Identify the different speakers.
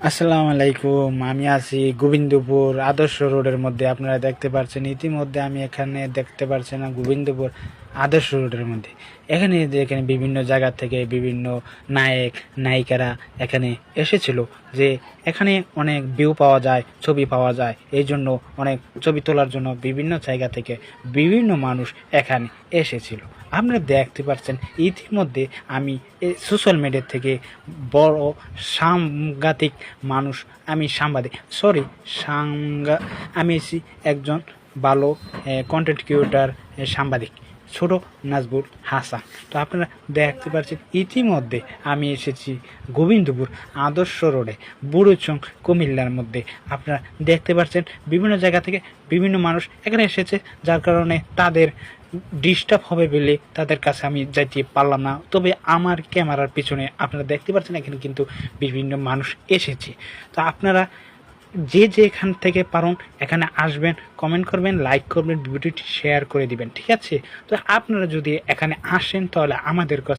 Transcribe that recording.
Speaker 1: আসসালামু আলাইকুম। আমি আছি গোবিন্দপুর আদর্শ রোডের মধ্যে। আপনারা দেখতে পাচ্ছেন ইতিমধ্যে আমি এখানে দেখতে পাচ্ছেন না গোবিন্দপুর আদর্শ রোডের মধ্যে। এখানে বিভিন্ন জায়গা থেকে বিভিন্ন নায়ক নায়িকারা এখানে এসেছিল, যে এখানে অনেক ভিউ পাওয়া যায়, ছবি পাওয়া যায়। এই জন্য অনেক ছবি তোলার জন্য বিভিন্ন জায়গা থেকে বিভিন্ন মানুষ এখানে এসেছিল। আপনারা দেখতে পাচ্ছেন ইতিমধ্যে আমি সোশ্যাল মিডিয়া থেকে বড় সাংঘাতিক মানুষ, আমি সাংবাদিক, সরি সাংঘা আমি একজন ভালো কন্টেন্ট ক্রিয়েটর, সাংবাদিক ছোট নাজবুল হাসান। তো আপনারা দেখতে পাচ্ছেন ইতিমধ্যে আমি এসেছি গোবিন্দপুর আদর্শ রোডে, বুড়োচং কুমিল্লার মধ্যে। আপনারা দেখতে পাচ্ছেন বিভিন্ন জায়গা থেকে বিভিন্ন মানুষ এখানে এসেছে, যার কারণে তাদের ডিস্টার্ব হবে বলে তাদের কাছে আমি যাইতে পারলাম না। তবে আমার ক্যামেরার পিছনে আপনারা দেখতে পাচ্ছেন এখানে কিন্তু বিভিন্ন মানুষ এসেছে। তো আপনারা যে যেখান থেকে পারেন এখানে আসবেন, কমেন্ট করবেন, লাইক করবেন, ভিডিওটি শেয়ার করে দিবেন, ঠিক আছে? তো আপনারা যদি এখানে আসেন তাহলে আমাদের কাছে